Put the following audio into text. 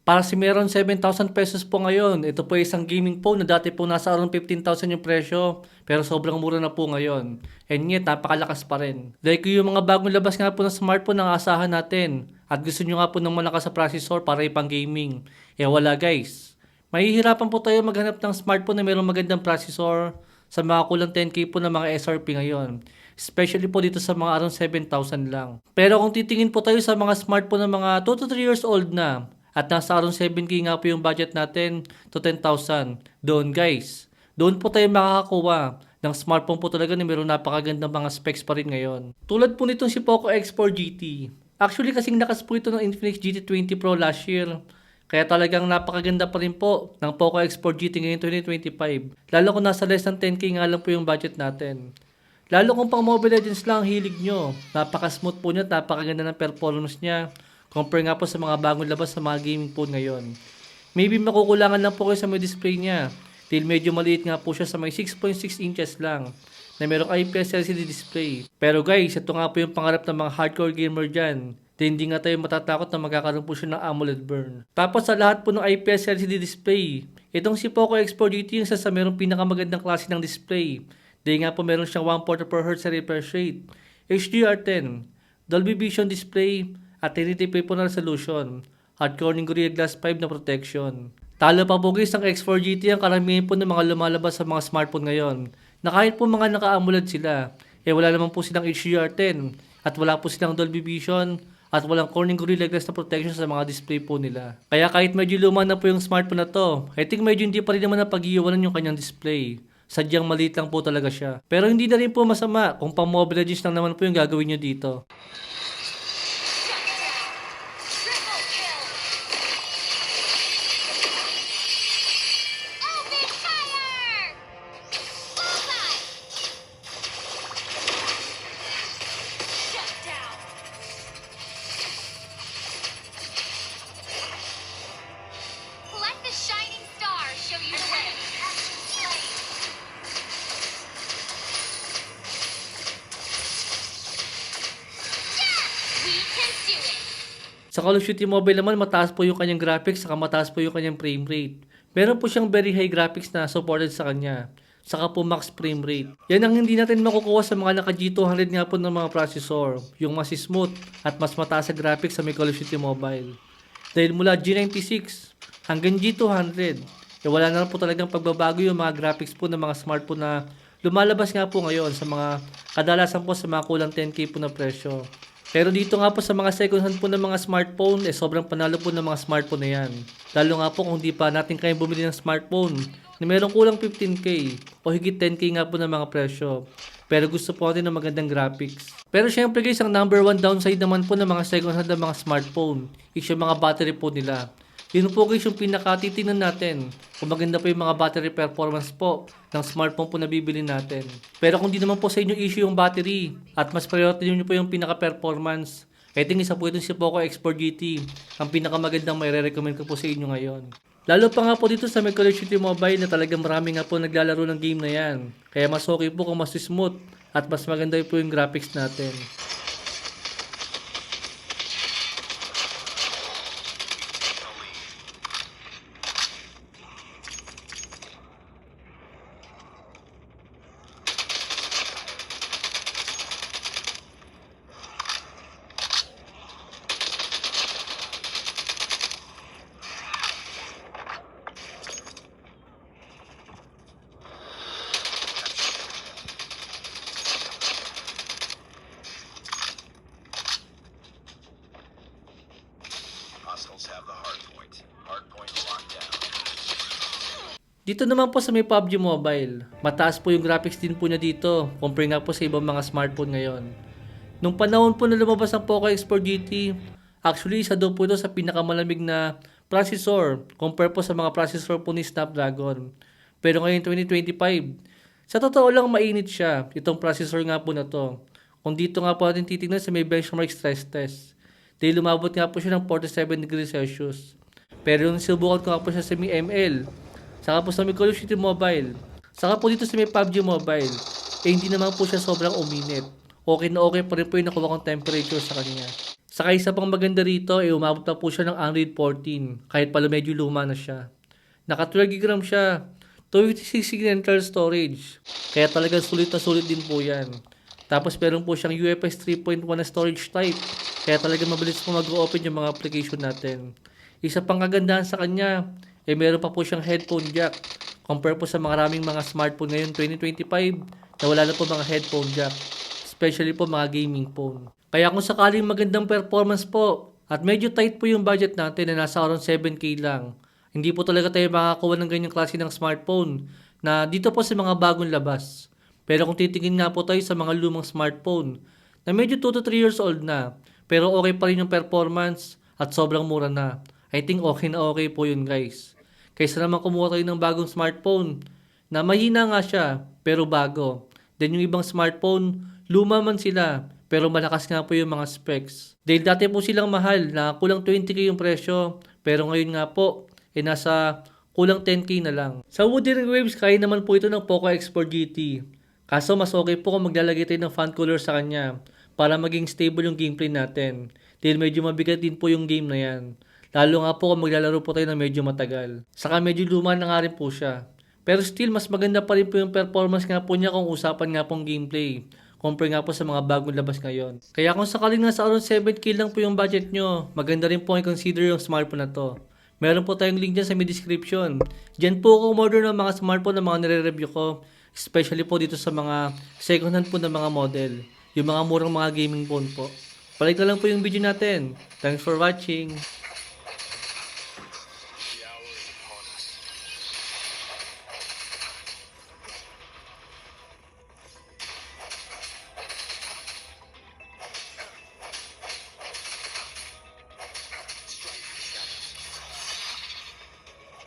Para si meron 7,000 pesos po ngayon. Ito po ay isang gaming phone na dati po nasa around 15,000 yung presyo. Pero sobrang mura na po ngayon. And yet, napakalakas pa rin. Dahil ko yung mga bagong labas nga po ng smartphone ang asahan natin. At gusto nyo nga po ng malakas sa processor para ipang gaming. Eh wala guys. Mahihirapan po tayo maghanap ng smartphone na mayroong magandang processor sa mga kulang 10k po ng mga SRP ngayon. Especially po dito sa mga around 7,000 lang. Pero kung titingin po tayo sa mga smartphone ng mga 2 to 3 years old na, at nasa around 7k nga po yung budget natin to 10,000. Doon guys, doon po tayo makakakuha ng smartphone po talaga na mayroong napakagandang mga specs pa rin ngayon. Tulad po nitong si Poco X4 GT. Actually kasing lakas po ito ng Infinix GT20 Pro last year. Kaya talagang napakaganda pa rin po ng Poco X4 GT ngayon 2025. Lalo kung nasa less than 10k nga lang po yung budget natin. Lalo kung pang Mobile Legends lang ang hilig nyo. Napaka-smooth po niya, napakaganda ng performance niya. Compare nga po sa mga bagong labas sa mga gaming phone ngayon. Maybe makukulangan lang po kayo sa may display niya. Dahil medyo maliit nga po siya sa may 6.6 inches lang. Na merong IPS LCD display. Pero guys, ito nga po yung pangarap ng mga hardcore gamer dyan. Dahil hindi nga tayo matatakot na magkakaroon po siya ng AMOLED burn. Tapos sa lahat po ng IPS LCD display, itong si Poco X4 GT yung isa sa merong pinakamagandang klase ng display. Dahil nga po meron siyang 144Hz refresh rate, HDR10, Dolby Vision display, at 1080p po na resolution, at Corning Gorilla Glass 5 na protection. Talo pa po guys ang X4 GT ang karamihan po ng mga lumalabas sa mga smartphone ngayon, na kahit po mga naka-AMOLED sila, wala naman po silang HDR10, at wala po silang Dolby Vision, at walang Corning Gorilla Glass na protection sa mga display po nila. Kaya kahit medyo luma na po yung smartphone na to, I think medyo hindi pa rin naman napag-iwanan yung kanyang display. Sadyang maliit lang po talaga siya. Pero hindi na rin po masama kung pang Mobile Legends lang naman po yung gagawin nyo dito. Let the shining star show you the way. We can do it. Sa Call of Duty Mobile naman, mataas po yung kanyang graphics, saka mataas po yung kanyang frame rate. Meron po siyang very high graphics na supported sa kanya. Saka po max frame rate. Yan ang hindi natin makukuha sa mga naka G200 nga po ng mga processor. Yung mas smooth at mas mataas sa graphics sa may Call of Duty Mobile. Dahil mula G96 hanggang G200, wala na po talagang pagbabago yung mga graphics po ng mga smartphone na lumalabas nga po ngayon sa mga kadalasan po sa mga kulang 10k po na presyo. Pero dito nga po sa mga second hand po ng mga smartphone, sobrang panalo po ng mga smartphone na yan. Lalo nga po kung hindi pa natin kayang bumili ng smartphone na merong kulang 15k o higit 10k nga po ng mga presyo. Pero gusto po natin ng magandang graphics. Pero syempre guys, ang number one downside naman po ng mga second hand ng mga smartphone is yung mga battery po nila. Yun po guys yung pinakatitingnan natin kung maganda po yung mga battery performance po ng smartphone po na bibili natin. Pero kung di naman po sa inyo issue yung battery at mas priority nyo po yung pinaka-performance, I think isa po ito si Poco X4 GT ang pinakamagandang may re-recommend ko po sa inyo ngayon. Lalo pa nga po dito sa may Call of Duty Mobile na talagang marami nga po naglalaro ng game na yan. Kaya mas okay po kung mas smooth at mas maganda po yung graphics natin. Hostiles have the hard point. Hard point locked down. Dito naman po sa may PUBG Mobile, mataas po yung graphics din po niya dito, compare nga po sa ibang mga smartphone ngayon. Nung panahon po na lumabas ang Poco X4 GT, actually isa daw po ito sa pinakamalamig na processor, compare po sa mga processor po ni Snapdragon. Pero ngayon 2025, sa totoo lang mainit siya, itong processor nga po na to. Kung dito nga po natin titignan sa may benchmark stress test, dahil lumabot nga po siya ng 47 degrees Celsius. Pero yung sinubukan ko nga po siya sa may ML, saka po sa may Call of Duty Mobile, saka po dito sa may PUBG Mobile, hindi naman po siya sobrang uminit. Okay na okay pa rin po yung nakuha kong temperature sa kanya. Saka isa pang maganda rito, umabot pa po siya ng Android 14, kahit pala medyo luma na siya. Naka 12 GB siya, 256 GB internal storage, kaya talagang sulit na sulit din po yan. Tapos meron po siyang UFS 3.1 na storage type, kaya talagang mabilis po mag-open yung mga application natin. Isa pang kagandahan sa kanya, meron pa po siyang headphone jack. Compare po sa maraming mga smartphone ngayon 2025 na wala na po mga headphone jack. Especially po mga gaming phone. Kaya kung sakaling magandang performance po at medyo tight po yung budget natin na nasa around 7K lang, hindi po talaga tayo makakakuha ng ganyang klase ng smartphone na dito po sa mga bagong labas. Pero kung titingin nga po tayo sa mga lumang smartphone na medyo 2 to 3 years old na, pero okay pa rin yung performance at sobrang mura na, I think okay na okay po yun guys. Kaysa naman kumuha tayo ng bagong smartphone na mahina nga siya pero bago. Then yung ibang smartphone, luma man sila pero malakas nga po yung mga specs. Dahil dati po silang mahal na kulang 20K yung presyo pero ngayon nga po nasa kulang 10K na lang. Sa Wuthering Waves kaya naman po ito ng Poco X4 GT. Kaso mas okay po kung maglalagay tayo ng fan cooler sa kanya para maging stable yung gameplay natin. Dahil medyo mabigat din po yung game na yan. Lalo nga po kung maglalaro po tayo ng medyo matagal. Saka medyo luma na nga rin po siya. Pero still, mas maganda pa rin po yung performance nga po niya kung usapan nga pong gameplay. Compare nga po sa mga bagong labas ngayon. Kaya kung sakaling nasa around 7K lang po yung budget nyo, maganda rin po i-consider yung smartphone na to. Meron po tayong link dyan sa may description. Diyan po ako umorder ng mga smartphone na mga nire-review ko. Especially po dito sa mga second hand po ng mga model. Yung mga murang mga gaming phone po. Balik na lang po yung video natin. Thanks for watching.